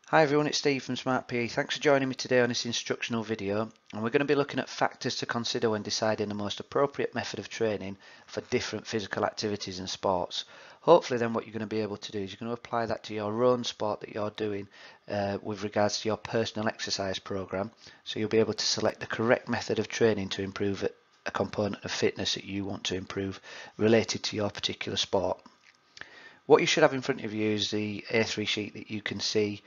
Hi everyone, it's Steve from Smart PE. Thanks for joining me today on this instructional video, and we're going to be looking at factors to consider when deciding the most appropriate method of training for different physical activities and sports. Hopefully then what you're going to be able to do is you're going to apply that to your own sport that you're doing with regards to your personal exercise program, so you'll be able to select the correct method of training to improve a component of fitness that you want to improve related to your particular sport. What you should have in front of you is the A3 sheet that you can see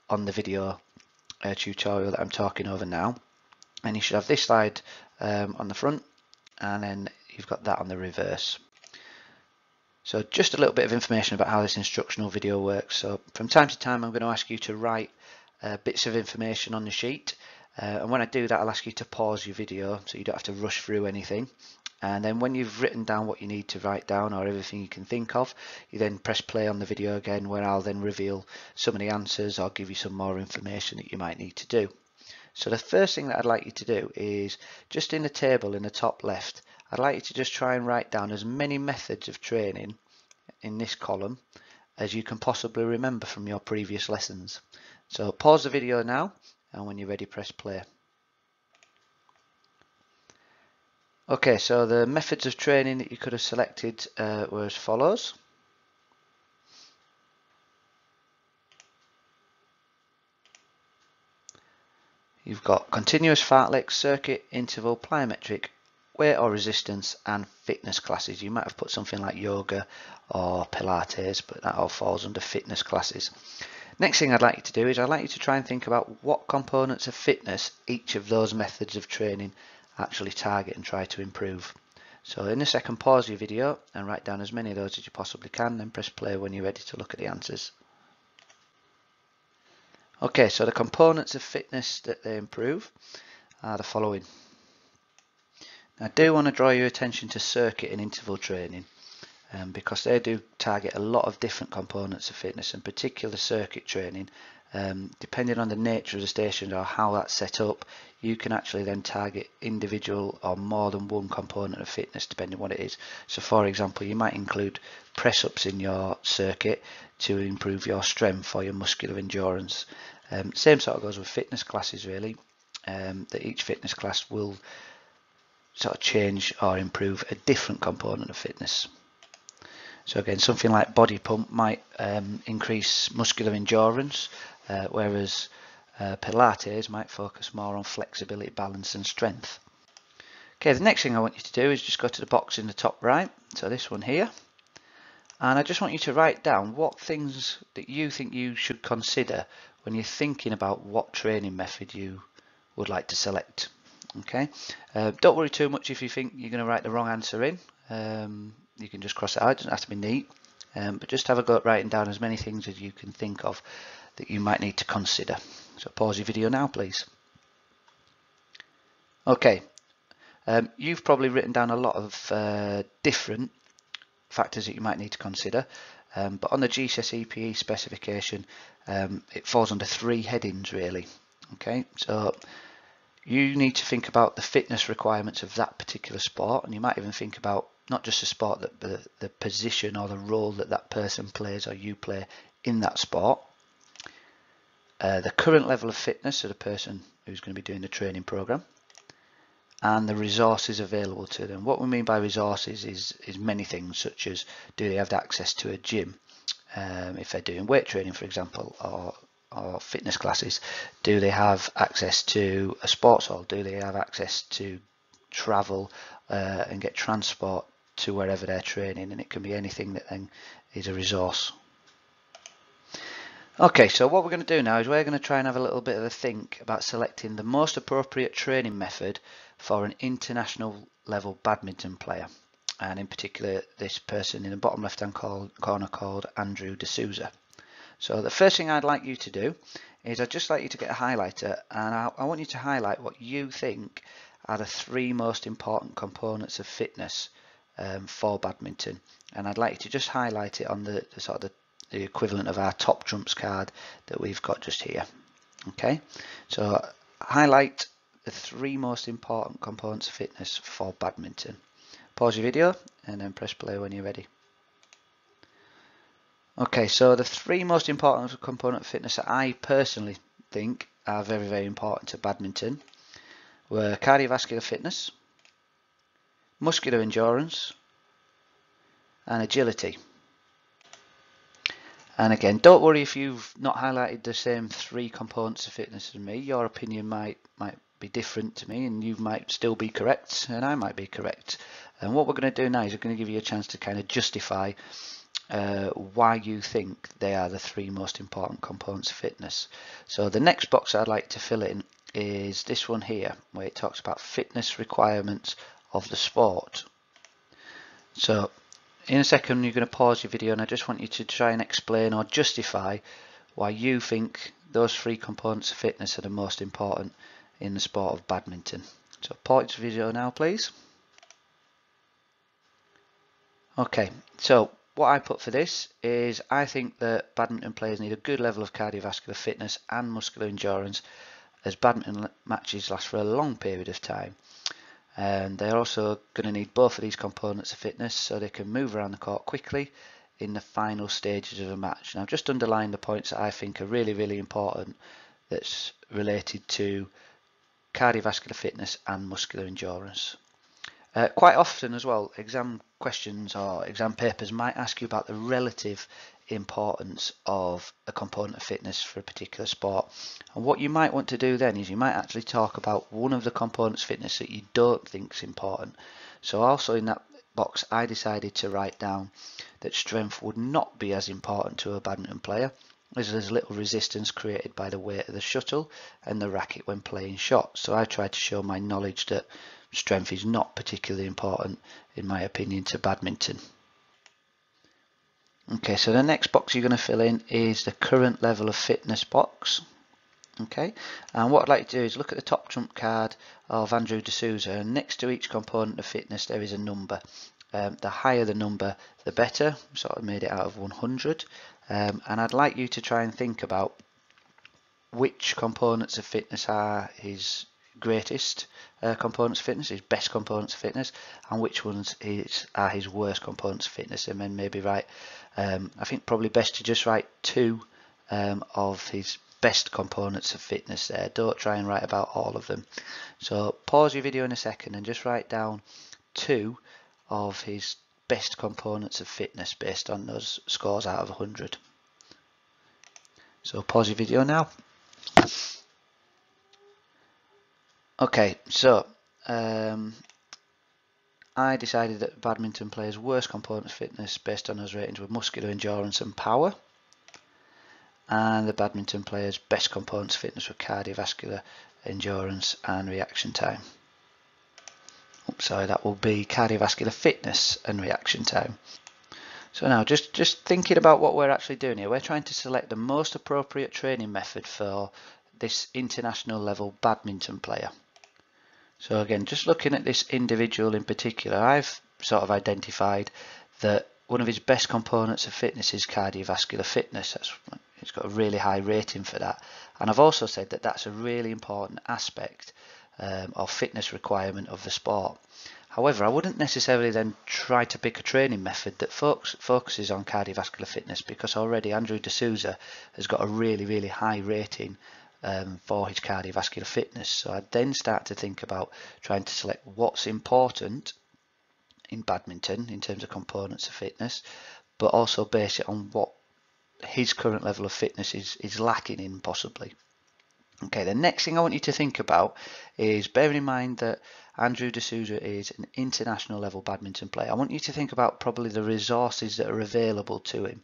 on the video tutorial that I'm talking over now, and you should have this slide on the front, and then you've got that on the reverse. So just a little bit of information about how this instructional video works. So from time to time I'm going to ask you to write bits of information on the sheet, and when I do that I'll ask you to pause your video so you don't have to rush through anything. And then when you've written down what you need to write down, or everything you can think of, you then press play on the video again, where I'll then reveal some of the answers or give you some more information that you might need to do. So the first thing that I'd like you to do is, just in the table in the top left, I'd like you to just try and write down as many methods of training in this column as you can possibly remember from your previous lessons. So pause the video now, and when you're ready press play. Okay, so the methods of training that you could have selected were as follows. You've got continuous fartlek, circuit, interval, plyometric, weight or resistance, and fitness classes. You might have put something like yoga or Pilates, but that all falls under fitness classes. Next thing I'd like you to do is I'd like you to try and think about what components of fitness each of those methods of training actually target and try to improve. So in a second, pause your video and write down as many of those as you possibly can, then press play when you're ready to look at the answers. Okay, so the components of fitness that they improve are the following. Now, I do want to draw your attention to circuit and interval training, because they do target a lot of different components of fitness, in particular circuit training. Depending on the nature of the station or how that's set up, you can actually then target individual or more than one component of fitness depending on what it is. So for example, you might include press-ups in your circuit to improve your strength or your muscular endurance. Same sort of goes with fitness classes really, that each fitness class will sort of change or improve a different component of fitness. So again, something like body pump might increase muscular endurance, whereas Pilates might focus more on flexibility, balance and strength. Okay, the next thing I want you to do is just go to the box in the top right, so this one here, and I just want you to write down what things that you think you should consider when you're thinking about what training method you would like to select. Okay, don't worry too much if you think you're going to write the wrong answer in. You can just cross it out, it doesn't have to be neat, but just have a go at writing down as many things as you can think of that you might need to consider. So pause your video now please. Okay, you've probably written down a lot of different factors that you might need to consider, but on the GCSE PE specification it falls under 3 headings really. Okay, so you need to think about the fitness requirements of that particular sport, and you might even think about not just the sport, the position or the role that that person plays or you play in that sport, the current level of fitness of the person who's going to be doing the training program, and the resources available to them. What we mean by resources is many things, such as do they have access to a gym, if they're doing weight training for example, or fitness classes, do they have access to a sports hall, do they have access to travel and get transport to wherever they're training, and it can be anything that then is a resource. Okay, so what we're going to do now is we're going to try and have a little bit of a think about selecting the most appropriate training method for an international level badminton player, and in particular this person in the bottom left hand corner called Andrew D'Souza. So the first thing I'd like you to do is I'd just like you to get a highlighter, and I want you to highlight what you think are the 3 most important components of fitness for badminton, and I'd like you to just highlight it on the sort of the equivalent of our top trumps card that we've got just here. Okay, so highlight the 3 most important components of fitness for badminton. Pause your video and then press play when you're ready. Okay, so the three most important component of fitness that I personally think are very, very important to badminton were cardiovascular fitness, muscular endurance, and agility. And again, don't worry if you've not highlighted the same three components of fitness as me. Your opinion might be different to me, and you might still be correct, and I might be correct. And what we're going to do now is we're going to give you a chance to kind of justify why you think they are the three most important components of fitness. So the next box I'd like to fill in is this one here, where it talks about fitness requirements of the sport. So in a second you're going to pause your video, and I just want you to try and explain or justify why you think those three components of fitness are the most important in the sport of badminton. So pause the video now, please. Okay, so what I put for this is I think that badminton players need a good level of cardiovascular fitness and muscular endurance, as badminton matches last for a long period of time. And they're also going to need both of these components of fitness so they can move around the court quickly in the final stages of a match. Now I've just underlined the points that I think are really, really important that's related to cardiovascular fitness and muscular endurance. Quite often as well, exam questions or exam papers might ask you about the relative importance of a component of fitness for a particular sport. And what you might want to do then is you might actually talk about one of the components of fitness that you don't think is important. So also in that box I decided to write down that strength would not be as important to a badminton player, as there's little resistance created by the weight of the shuttle and the racket when playing shots. So I tried to show my knowledge that strength is not particularly important, in my opinion, to badminton. Okay, so the next box you're going to fill in is the current level of fitness box. Okay, and what I'd like to do is look at the top trump card of Andrew D'Souza, and next to each component of fitness there is a number. The higher the number, the better. Sort of made it out of 100. And I'd like you to try and think about which components of fitness are his greatest components of fitness, his best components of fitness, and which ones are his worst components of fitness. And then maybe write, I think probably best to just write two of his best components of fitness there. Don't try and write about all of them. So pause your video in a second and just write down two of his best components of fitness based on those scores out of 100. So pause your video now. Okay, so I decided that badminton players' worst components of fitness based on those ratings were muscular endurance and power, and the badminton players' best components of fitness were cardiovascular endurance and reaction time. Oops, sorry, that will be cardiovascular fitness and reaction time. So now just thinking about what we're actually doing here, we're trying to select the most appropriate training method for this international level badminton player. So again, just looking at this individual in particular, I've sort of identified that one of his best components of fitness is cardiovascular fitness. It's got a really high rating for that. And I've also said that that's a really important aspect of fitness requirement of the sport. However, I wouldn't necessarily then try to pick a training method that focuses on cardiovascular fitness, because already Andrew D'Souza has got a really, really high rating for his cardiovascular fitness. So I'd then start to think about trying to select what's important in badminton in terms of components of fitness, but also base it on what his current level of fitness is lacking in possibly. Okay, the next thing I want you to think about is, bearing in mind that Andrew D'Souza is an international level badminton player, I want you to think about probably the resources that are available to him.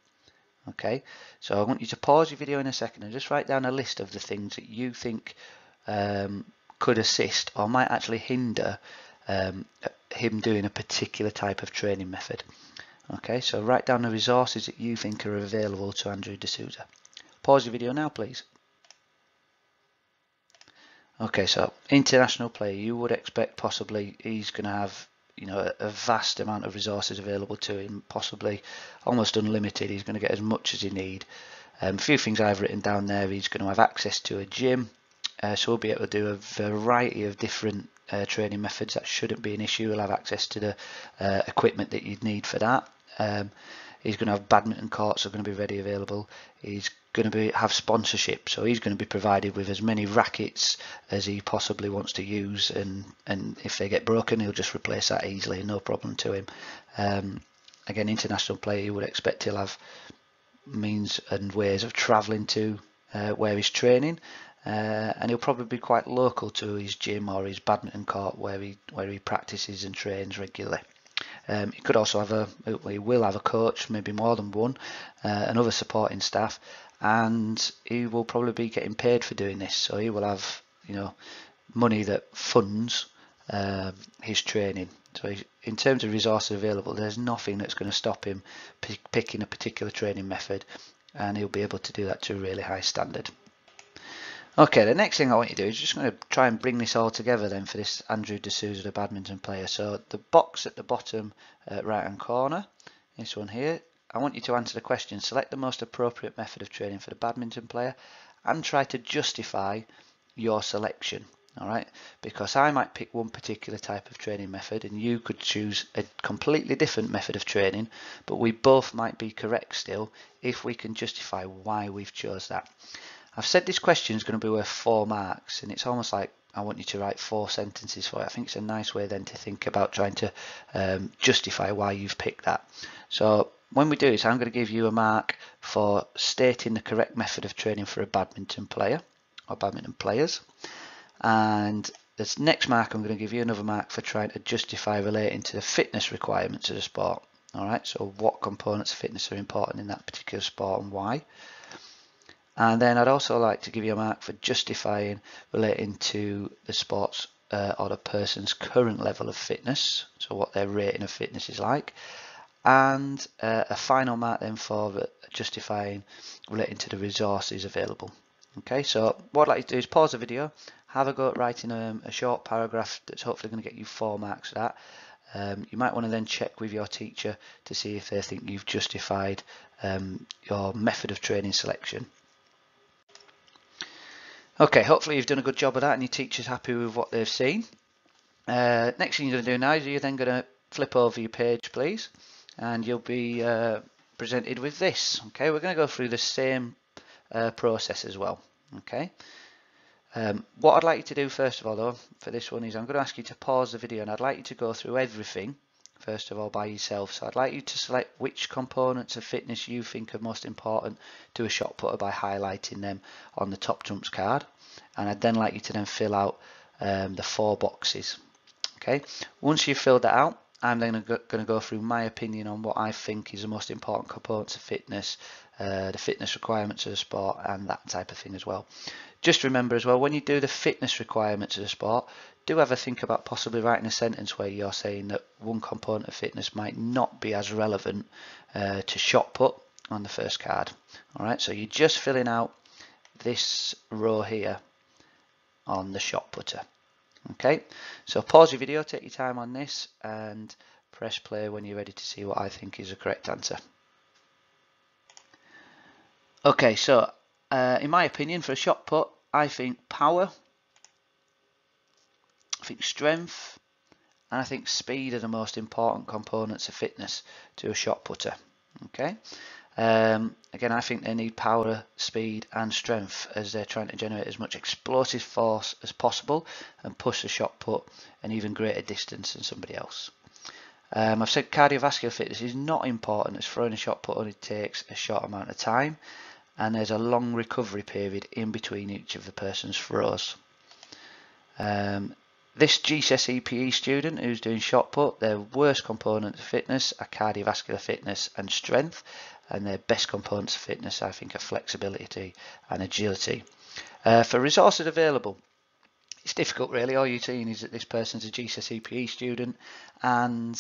Okay, so I want you to pause your video in a second and just write down a list of the things that you think could assist or might actually hinder him doing a particular type of training method. Okay, so write down the resources that you think are available to Andrew D'Souza. Pause your video now, please. Okay, so international player, you would expect possibly he's going to have, you know, a vast amount of resources available to him, possibly almost unlimited. He's going to get as much as he need. A few things I've written down there: he's going to have access to a gym, so we'll be able to do a variety of different training methods. That shouldn't be an issue. He'll have access to the equipment that you'd need for that. He's going to have badminton courts are going to be ready available. He's going to have sponsorship, so he's going to be provided with as many rackets as he possibly wants to use, and if they get broken, he'll just replace that easily, no problem to him. Again, international player, you would expect he'll have means and ways of travelling to where he's training, and he'll probably be quite local to his gym or his badminton court where he practices and trains regularly. He could also have he will have a coach, maybe more than one, and other supporting staff, and he will probably be getting paid for doing this. So he will have, money that funds his training. So in terms of resources available, there's nothing that's going to stop him picking a particular training method, and he'll be able to do that to a really high standard. Okay, the next thing I want you to do is just going to try and bring this all together then for this Andrew D'Souza, the badminton player. So the box at the bottom right hand corner, this one here, I want you to answer the question, select the most appropriate method of training for the badminton player and try to justify your selection. Alright, because I might pick one particular type of training method and you could choose a completely different method of training, but we both might be correct still if we can justify why we've chose that. I've said this question is going to be worth 4 marks, and it's almost like I want you to write 4 sentences for it. I think it's a nice way then to think about trying to justify why you've picked that. So when we do this, I'm going to give you a mark for stating the correct method of training for a badminton player or badminton players. And this next mark, I'm going to give you another mark for trying to justify relating to the fitness requirements of the sport. Alright, so what components of fitness are important in that particular sport and why. And then I'd also like to give you a mark for justifying relating to the sport's or the person's current level of fitness, so what their rating of fitness is like. And a final mark then for justifying relating to the resources available. Okay, so what I'd like you to do is pause the video, have a go at writing a short paragraph that's hopefully going to get you 4 marks for that. You might want to then check with your teacher to see if they think you've justified your method of training selection. Okay, hopefully you've done a good job of that and your teacher's happy with what they've seen. Next thing you're going to do now is you're then going to flip over your page, please, and you'll be presented with this. Okay, we're going to go through the same process as well. Okay. What I'd like you to do first of all though for this one is I'm going to ask you to pause the video, and I'd like you to go through everything first of all by yourself. So I'd like you to select which components of fitness you think are most important to a shot putter by highlighting them on the top trumps card, and I'd then like you to then fill out the 4 boxes. Okay, once you've filled that out, I'm then going to go through my opinion on what I think is the most important components of fitness, the fitness requirements of the sport, and that type of thing as well. Just remember as well, when you do the fitness requirements of the sport, do have a think about possibly writing a sentence where you're saying that one component of fitness might not be as relevant to shot put on the first card. Alright, so you're just filling out this row here on the shot putter. Okay, so pause your video, take your time on this, and press play when you're ready to see what I think is the correct answer. Okay, so in my opinion, for a shot put, I think power, I think strength, and I think speed are the most important components of fitness to a shot putter. Okay, again, I think they need power, speed, and strength as they're trying to generate as much explosive force as possible and push the shot put an even greater distance than somebody else. I've said cardiovascular fitness is not important as throwing a shot put only takes a short amount of time, and there's a long recovery period in between each of the person's throws. This GCSE PE student who's doing shot put, their worst components of fitness are cardiovascular fitness and strength, and their best components of fitness I think are flexibility and agility. For resources available, it's difficult really. All you're seeing is that this person's a GCSE PE student and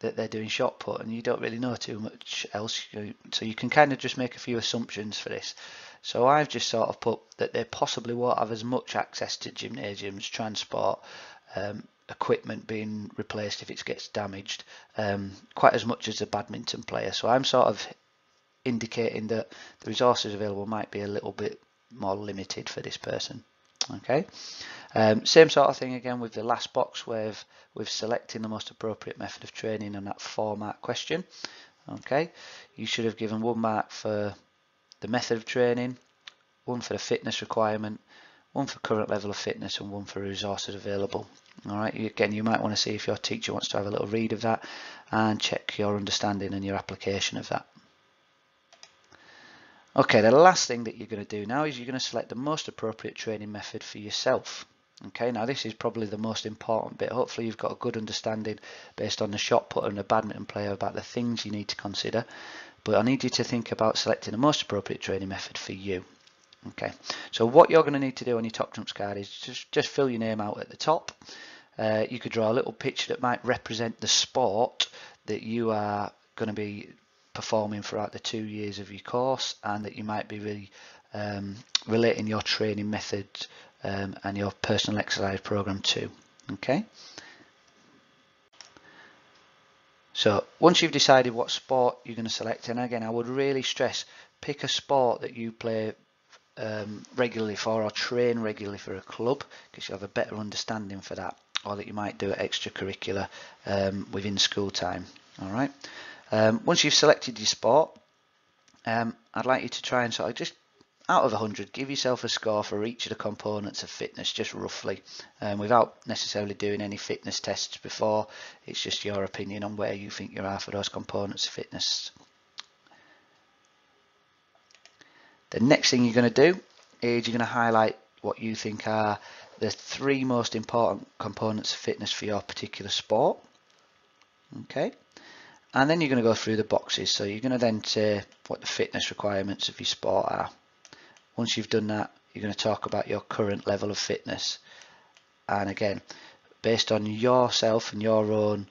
that they're doing shot put, and you don't really know too much else, so you can kind of just make a few assumptions for this. So I've just sort of put that they possibly won't have as much access to gymnasiums, transport, equipment being replaced if it gets damaged, quite as much as a badminton player. So I'm sort of indicating that the resources available might be a little bit more limited for this person. Okay, same sort of thing again with the last box where we've selecting the most appropriate method of training on that 4-mark question. Okay, you should have given 1 mark for the method of training, 1 for the fitness requirement, 1 for current level of fitness, and 1 for resources available. Alright, again, you might want to see if your teacher wants to have a little read of that and check your understanding and your application of that. Okay, the last thing that you're going to do now is you're going to select the most appropriate training method for yourself. Okay, now this is probably the most important bit. Hopefully you've got a good understanding based on the shot putter and the badminton player about the things you need to consider, but I need you to think about selecting the most appropriate training method for you. Okay, so what you're going to need to do on your top trumps card is just fill your name out at the top. You could draw a little picture that might represent the sport that you are going to be performing throughout the 2 years of your course, and that you might be really relating your training method and your personal exercise program to. Okay, so once you've decided what sport you're going to select, and again I would really stress, pick a sport that you play regularly for or train regularly for a club, because you have a better understanding for that, or that you might do it extracurricular within school time. Alright, once you've selected your sport, I'd like you to try and sort of just out of 100 give yourself a score for each of the components of fitness, just roughly, without necessarily doing any fitness tests before. It's just your opinion on where you think you are for those components of fitness. The next thing you're going to do is you're going to highlight what you think are the 3 most important components of fitness for your particular sport. Okay, and then you're going to go through the boxes. So you're going to then say what the fitness requirements of your sport are. Once you've done that, you're going to talk about your current level of fitness, and again, based on yourself and your own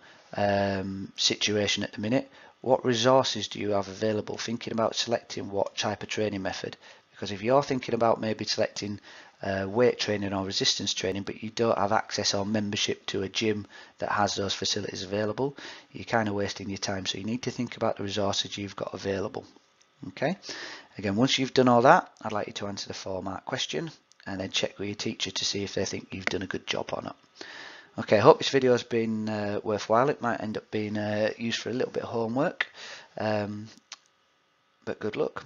situation at the minute, what resources do you have available, thinking about selecting what type of training method. Because if you're thinking about maybe selecting weight training or resistance training, but you don't have access or membership to a gym that has those facilities available, you're kind of wasting your time. So you need to think about the resources you've got available. Okay, again, once you've done all that, I'd like you to answer the 4-mark question and then check with your teacher to see if they think you've done a good job or not. Okay, I hope this video has been worthwhile. It might end up being used for a little bit of homework, but good luck.